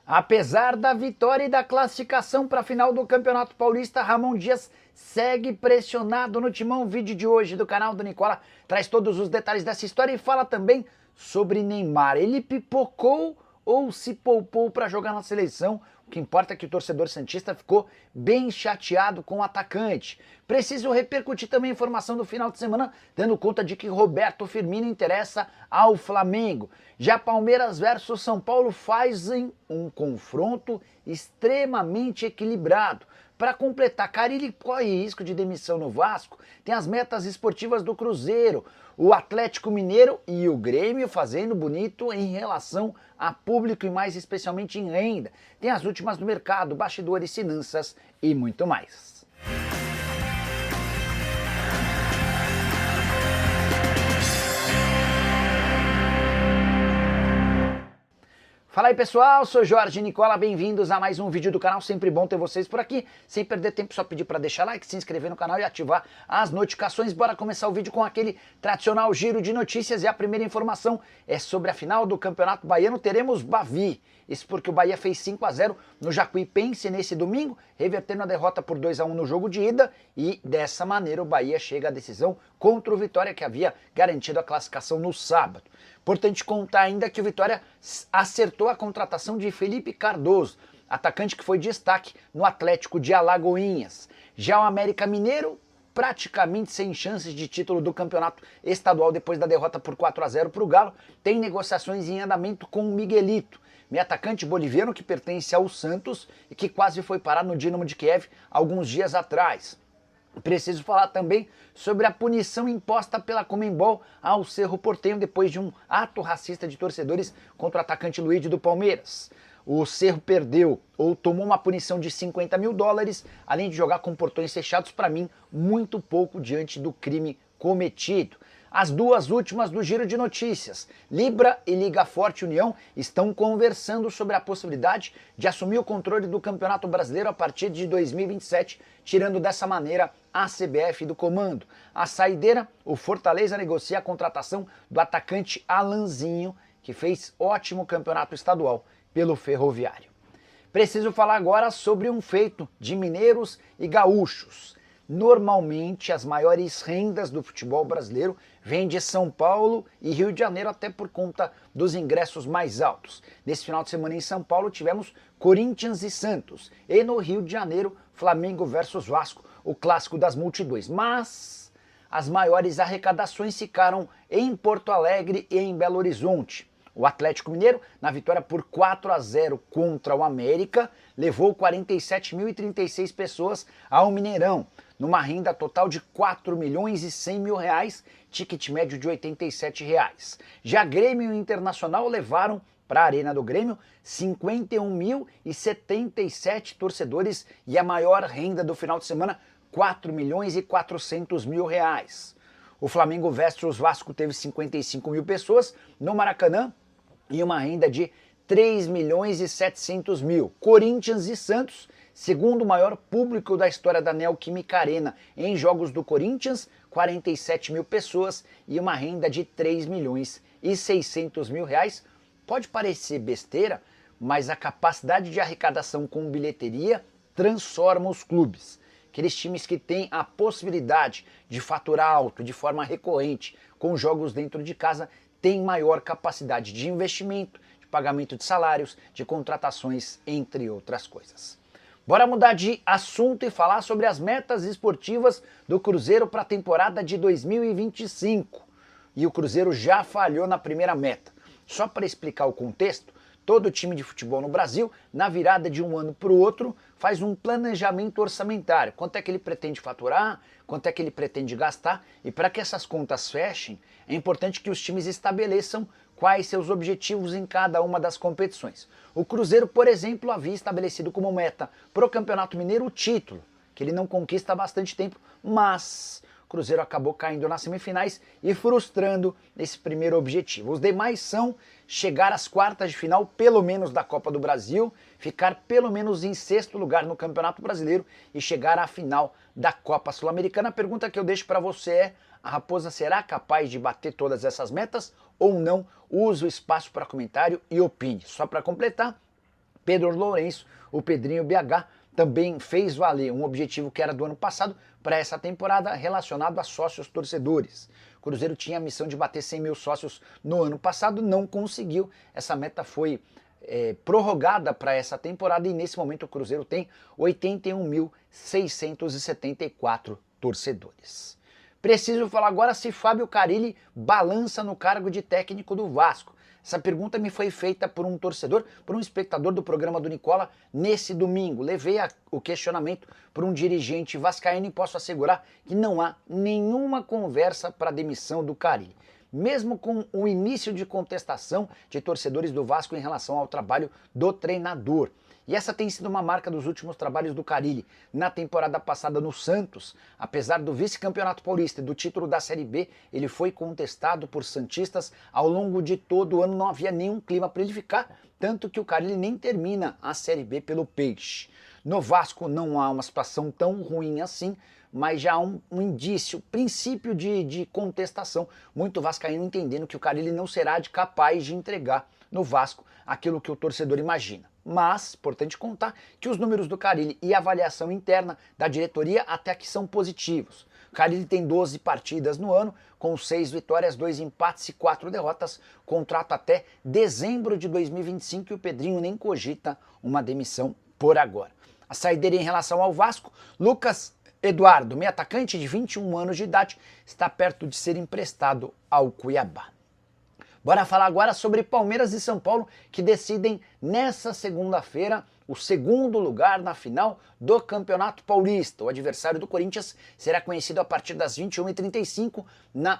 Apesar da vitória e da classificação para a final do Campeonato Paulista, Ramon Dias segue pressionado no timão. O vídeo de hoje do canal do Nicola traz todos os detalhes dessa história e fala também sobre Neymar. Ele pipocou ou se poupou para jogar na seleção? O que importa é que o torcedor santista ficou bem chateado com o atacante. Preciso repercutir também a informação do final de semana, dando conta de que Roberto Firmino interessa ao Flamengo. Já Palmeiras versus São Paulo fazem um confronto extremamente equilibrado. Para completar, Carille corre risco de demissão no Vasco, tem as metas esportivas do Cruzeiro, o Atlético Mineiro e o Grêmio fazendo bonito em relação a público e mais especialmente em renda. Tem as últimas do mercado, bastidores, finanças e muito mais. Fala aí pessoal, sou Jorge Nicola, bem-vindos a mais um vídeo do canal, sempre bom ter vocês por aqui. Sem perder tempo, só pedir para deixar like, se inscrever no canal e ativar as notificações. Bora começar o vídeo com aquele tradicional giro de notícias e a primeira informação é sobre a final do Campeonato Baiano. Teremos Bavi, isso porque o Bahia fez 5-0 no Jacuipense nesse domingo, revertendo a derrota por 2-1 no jogo de ida e dessa maneira o Bahia chega à decisão contra o Vitória, que havia garantido a classificação no sábado. Importante contar ainda que o Vitória acertou a contratação de Felipe Cardoso, atacante que foi destaque no Atlético de Alagoinhas. Já o América Mineiro, praticamente sem chances de título do campeonato estadual depois da derrota por 4-0 para o Galo, tem negociações em andamento com o Miguelito, meio atacante boliviano que pertence ao Santos e que quase foi parar no Dinamo de Kiev alguns dias atrás. Preciso falar também sobre a punição imposta pela Conmebol ao Cerro Porteño depois de um ato racista de torcedores contra o atacante Luigi do Palmeiras. O Cerro perdeu ou tomou uma punição de $50 mil, além de jogar com portões fechados, para mim, muito pouco diante do crime cometido. As duas últimas do giro de notícias, Libra e Liga Forte União estão conversando sobre a possibilidade de assumir o controle do Campeonato Brasileiro a partir de 2027, tirando dessa maneira a CBF do comando. A saideira, o Fortaleza negocia a contratação do atacante Alanzinho, que fez ótimo campeonato estadual pelo Ferroviário. Preciso falar agora sobre um feito de mineiros e gaúchos. Normalmente as maiores rendas do futebol brasileiro vêm de São Paulo e Rio de Janeiro, até por conta dos ingressos mais altos. Nesse final de semana em São Paulo tivemos Corinthians e Santos, e no Rio de Janeiro Flamengo versus Vasco, o clássico das multidões. Mas as maiores arrecadações ficaram em Porto Alegre e em Belo Horizonte. O Atlético Mineiro, na vitória por 4-0 contra o América, levou 47.036 pessoas ao Mineirão, numa renda total de R$4.100.000, ticket médio de R$87. Já Grêmio e Internacional levaram para a Arena do Grêmio 51.077 torcedores e a maior renda do final de semana, R$4.400.000. O Flamengo versus Vasco teve 55 mil pessoas no Maracanã e uma renda de R$3.700.000. Corinthians e Santos, segundo o maior público da história da Neoquímica Arena em jogos do Corinthians, 47 mil pessoas e uma renda de R$3.600.000. Pode parecer besteira, mas a capacidade de arrecadação com bilheteria transforma os clubes. Aqueles times que têm a possibilidade de faturar alto de forma recorrente com jogos dentro de casa têm maior capacidade de investimento, de pagamento de salários, de contratações, entre outras coisas. Bora mudar de assunto e falar sobre as metas esportivas do Cruzeiro para a temporada de 2025. E o Cruzeiro já falhou na primeira meta. Só para explicar o contexto, todo time de futebol no Brasil, na virada de um ano para o outro, faz um planejamento orçamentário. Quanto é que ele pretende faturar, quanto é que ele pretende gastar, e para que essas contas fechem, é importante que os times estabeleçam quais seus objetivos em cada uma das competições. O Cruzeiro, por exemplo, havia estabelecido como meta para o Campeonato Mineiro o título, que ele não conquista há bastante tempo, mas o Cruzeiro acabou caindo nas semifinais e frustrando esse primeiro objetivo. Os demais são chegar às quartas de final, pelo menos da Copa do Brasil, ficar pelo menos em sexto lugar no Campeonato Brasileiro e chegar à final da Copa Sul-Americana. A pergunta que eu deixo para você é: a Raposa será capaz de bater todas essas metas ou não? Use o espaço para comentário e opine. Só para completar, Pedro Lourenço, o Pedrinho BH, também fez valer um objetivo que era do ano passado para essa temporada relacionado a sócios torcedores. O Cruzeiro tinha a missão de bater 100 mil sócios no ano passado, não conseguiu. Essa meta foi prorrogada para essa temporada e nesse momento o Cruzeiro tem 81.674 torcedores. Preciso falar agora se Fábio Carille balança no cargo de técnico do Vasco. Essa pergunta me foi feita por um torcedor, por um espectador do programa do Nicola nesse domingo. Levei o questionamento por um dirigente vascaíno e posso assegurar que não há nenhuma conversa para a demissão do Carille. Mesmo com o início de contestação de torcedores do Vasco em relação ao trabalho do treinador. E essa tem sido uma marca dos últimos trabalhos do Carille. Na temporada passada no Santos, apesar do vice-campeonato paulista e do título da Série B, ele foi contestado por santistas ao longo de todo o ano, não havia nenhum clima para ele ficar, tanto que o Carille nem termina a Série B pelo Peixe. No Vasco não há uma situação tão ruim assim, mas já há um indício, princípio de contestação, muito vascaíno entendendo que o Carille não será capaz de entregar no Vasco aquilo que o torcedor imagina. Mas, importante contar que os números do Carille e a avaliação interna da diretoria até aqui são positivos. O Carille tem 12 partidas no ano, com 6 vitórias, 2 empates e 4 derrotas, contrato até dezembro de 2025 e o Pedrinho nem cogita uma demissão por agora. A saideira em relação ao Vasco, Lucas Eduardo, meio atacante de 21 anos de idade, está perto de ser emprestado ao Cuiabá. Bora falar agora sobre Palmeiras e São Paulo, que decidem nessa segunda-feira o segundo lugar na final do Campeonato Paulista. O adversário do Corinthians será conhecido a partir das 21h35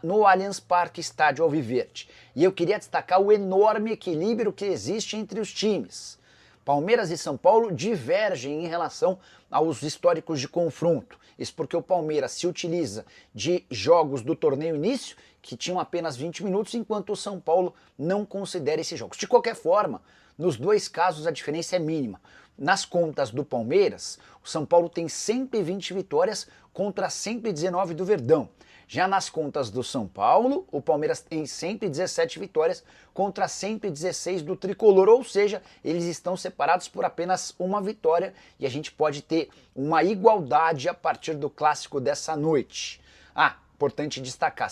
no Allianz Parque, estádio Alviverde. E eu queria destacar o enorme equilíbrio que existe entre os times. Palmeiras e São Paulo divergem em relação aos históricos de confronto. Isso porque o Palmeiras se utiliza de jogos do torneio início, que tinham apenas 20 minutos, enquanto o São Paulo não considera esses jogos. De qualquer forma, nos dois casos a diferença é mínima. Nas contas do Palmeiras, o São Paulo tem 120 vitórias contra 119 do Verdão. Já nas contas do São Paulo, o Palmeiras tem 117 vitórias contra 116 do Tricolor, ou seja, eles estão separados por apenas uma vitória e a gente pode ter uma igualdade a partir do clássico dessa noite. Importante destacar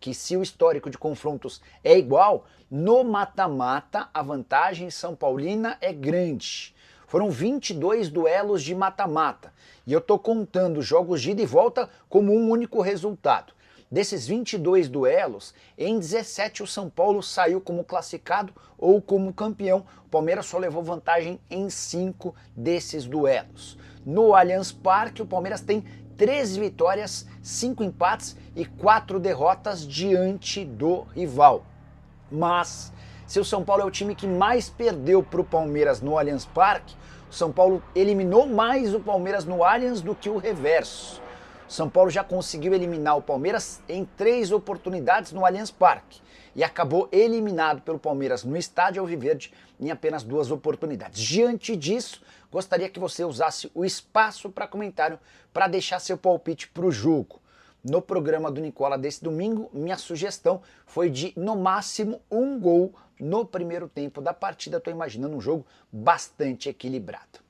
que se o histórico de confrontos é igual, no mata-mata a vantagem são paulina é grande. Foram 22 duelos de mata-mata e eu estou contando jogos de ida e volta como um único resultado. Desses 22 duelos, em 17 o São Paulo saiu como classificado ou como campeão. O Palmeiras só levou vantagem em 5 desses duelos. No Allianz Parque, o Palmeiras tem 13 vitórias, 5 empates e 4 derrotas diante do rival. Mas, se o São Paulo é o time que mais perdeu para o Palmeiras no Allianz Parque, o São Paulo eliminou mais o Palmeiras no Allianz do que o reverso. O São Paulo já conseguiu eliminar o Palmeiras em 3 oportunidades no Allianz Parque e acabou eliminado pelo Palmeiras no estádio Alviverde em apenas 2 oportunidades. Diante disso, gostaria que você usasse o espaço para comentário para deixar seu palpite para o jogo. No programa do Nicola desse domingo, minha sugestão foi de, no máximo, 1 gol no primeiro tempo da partida. Estou imaginando um jogo bastante equilibrado.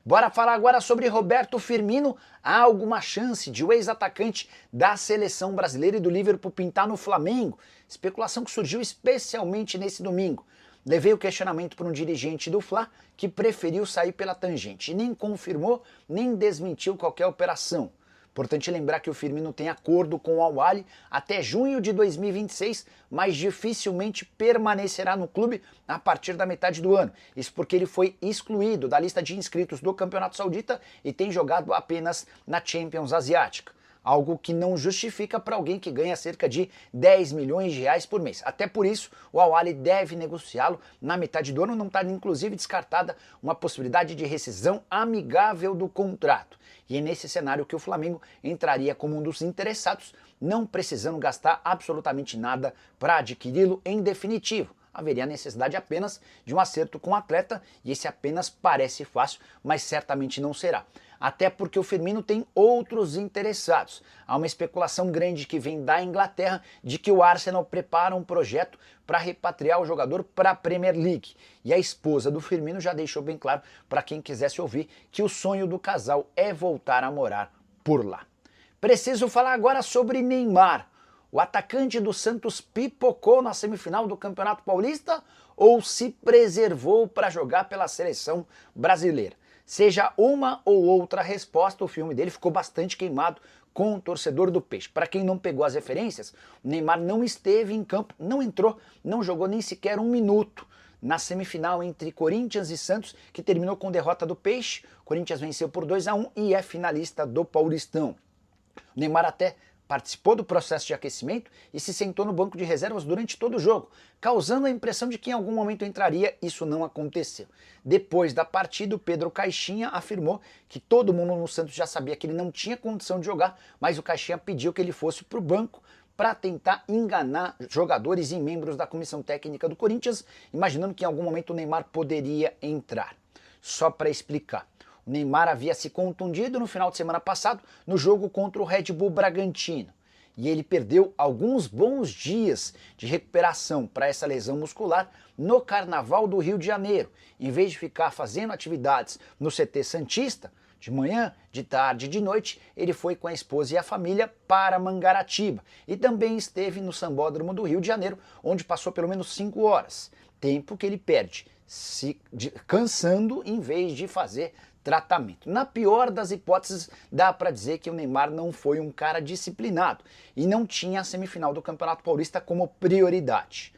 Bora falar agora sobre Roberto Firmino. Há alguma chance de o ex-atacante da seleção brasileira e do Liverpool pintar no Flamengo? Especulação que surgiu especialmente nesse domingo. Levei o questionamento para um dirigente do Fla que preferiu sair pela tangente e nem confirmou nem desmentiu qualquer operação. Importante lembrar que o Firmino tem acordo com o Al-Ahly até junho de 2026, mas dificilmente permanecerá no clube a partir da metade do ano. Isso porque ele foi excluído da lista de inscritos do Campeonato Saudita e tem jogado apenas na Champions Asiática. Algo que não justifica para alguém que ganha cerca de 10 milhões de reais por mês. Até por isso, o Al-Ahly deve negociá-lo na metade do ano. Não está inclusive descartada uma possibilidade de rescisão amigável do contrato. E é nesse cenário que o Flamengo entraria como um dos interessados, não precisando gastar absolutamente nada para adquiri-lo em definitivo. haveria necessidade apenas de um acerto com o atleta, e esse apenas parece fácil, mas certamente não será. Até porque o Firmino tem outros interessados. Há uma especulação grande que vem da Inglaterra de que o Arsenal prepara um projeto para repatriar o jogador para a Premier League. E a esposa do Firmino já deixou bem claro para quem quisesse ouvir que o sonho do casal é voltar a morar por lá. Preciso falar agora sobre Neymar. O atacante do Santos pipocou na semifinal do Campeonato Paulista ou se preservou para jogar pela seleção brasileira? Seja uma ou outra resposta, o filme dele ficou bastante queimado com o torcedor do Peixe. Para quem não pegou as referências, o Neymar não esteve em campo, não entrou, não jogou nem sequer um minuto na semifinal entre Corinthians e Santos, que terminou com derrota do Peixe. O Corinthians venceu por 2-1 e é finalista do Paulistão. O Neymar até participou do processo de aquecimento e se sentou no banco de reservas durante todo o jogo, causando a impressão de que em algum momento entraria. Isso não aconteceu. Depois da partida, o Pedro Caixinha afirmou que todo mundo no Santos já sabia que ele não tinha condição de jogar, mas o Caixinha pediu que ele fosse para o banco para tentar enganar jogadores e membros da comissão técnica do Corinthians, imaginando que em algum momento o Neymar poderia entrar. Só para explicar. O Neymar havia se contundido no final de semana passado no jogo contra o Red Bull Bragantino. E ele perdeu alguns bons dias de recuperação para essa lesão muscular no Carnaval do Rio de Janeiro. Em vez de ficar fazendo atividades no CT Santista, de manhã, de tarde e de noite, ele foi com a esposa e a família para Mangaratiba. E também esteve no Sambódromo do Rio de Janeiro, onde passou pelo menos 5 horas. Tempo que ele perde, cansando em vez de fazer tratamento. Na pior das hipóteses, dá para dizer que o Neymar não foi um cara disciplinado e não tinha a semifinal do Campeonato Paulista como prioridade.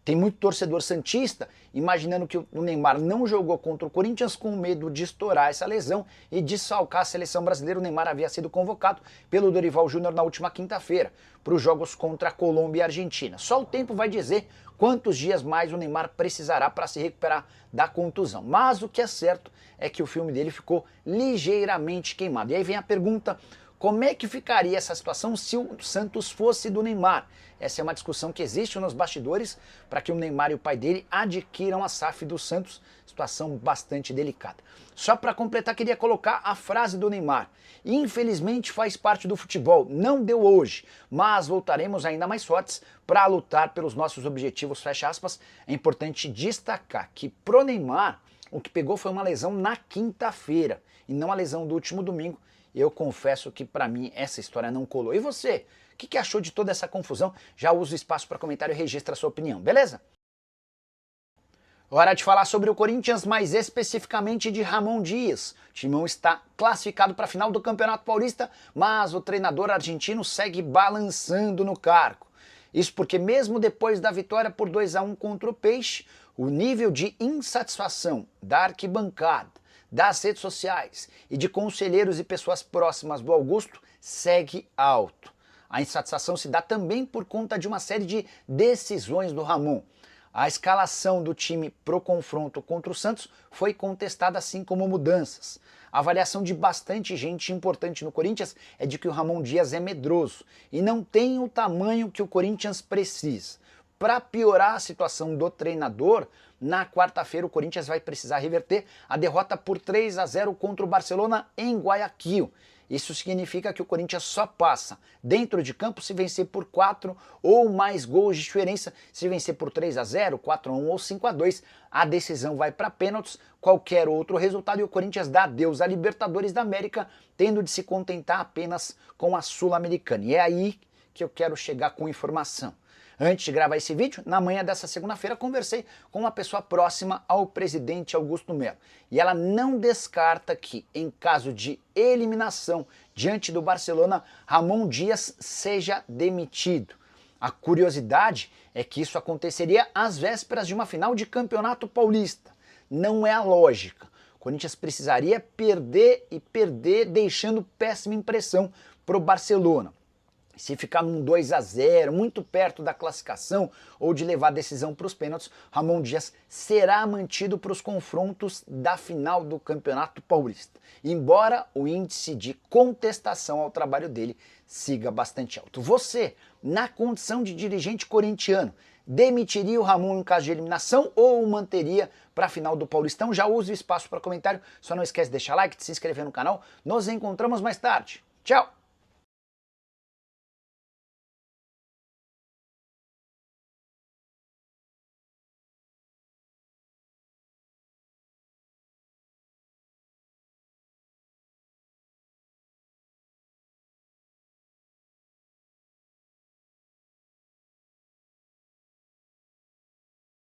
Tem muito torcedor santista imaginando que o Neymar não jogou contra o Corinthians com medo de estourar essa lesão e desfalcar a seleção brasileira. O Neymar havia sido convocado pelo Dorival Júnior na última quinta-feira para os jogos contra a Colômbia e a Argentina. Só o tempo vai dizer quantos dias mais o Neymar precisará para se recuperar da contusão. Mas o que é certo é que o filme dele ficou ligeiramente queimado. E aí vem a pergunta: como é que ficaria essa situação se o Santos fosse do Neymar? Essa é uma discussão que existe nos bastidores para que o Neymar e o pai dele adquiram a SAF do Santos, situação bastante delicada. Só para completar, queria colocar a frase do Neymar: infelizmente faz parte do futebol, não deu hoje, mas voltaremos ainda mais fortes para lutar pelos nossos objetivos, fecha aspas. É importante destacar que pro Neymar o que pegou foi uma lesão na quinta-feira e não a lesão do último domingo. Eu confesso que para mim essa história não colou. E você? O que achou de toda essa confusão? Já usa o espaço para comentário e registra a sua opinião, beleza? Hora de falar sobre o Corinthians, mais especificamente de Ramon Dias. O Timão está classificado para a final do Campeonato Paulista, mas o treinador argentino segue balançando no cargo. Isso porque mesmo depois da vitória por 2-1 contra o Peixe, o nível de insatisfação da arquibancada, das redes sociais e de conselheiros e pessoas próximas do Augusto segue alto. A insatisfação se dá também por conta de uma série de decisões do Ramon. A escalação do time pro confronto contra o Santos foi contestada, assim como mudanças. A avaliação de bastante gente importante no Corinthians é de que o Ramon Dias é medroso e não tem o tamanho que o Corinthians precisa. Para piorar a situação do treinador, na quarta-feira o Corinthians vai precisar reverter a derrota por 3-0 contra o Barcelona em Guayaquil. Isso significa que o Corinthians só passa dentro de campo se vencer por 4 ou mais gols de diferença. Se vencer por 3-0, 4-1 ou 5-2, a decisão vai para pênaltis. Qualquer outro resultado e o Corinthians dá adeus à Libertadores da América, tendo de se contentar apenas com a Sul-Americana. E é aí que eu quero chegar com informação. Antes de gravar esse vídeo, na manhã dessa segunda-feira, conversei com uma pessoa próxima ao presidente Augusto Melo. E ela não descarta que, em caso de eliminação diante do Barcelona, Ramon Dias seja demitido. A curiosidade é que isso aconteceria às vésperas de uma final de Campeonato Paulista. Não é a lógica. O Corinthians precisaria perder e perder, deixando péssima impressão para o Barcelona. Se ficar num 2-0, muito perto da classificação ou de levar a decisão para os pênaltis, Ramon Dias será mantido para os confrontos da final do Campeonato Paulista. Embora o índice de contestação ao trabalho dele siga bastante alto. Você, na condição de dirigente corintiano, demitiria o Ramon em caso de eliminação ou o manteria para a final do Paulistão? Já use o espaço para comentário, só não esquece de deixar like, de se inscrever no canal. Nos encontramos mais tarde. Tchau!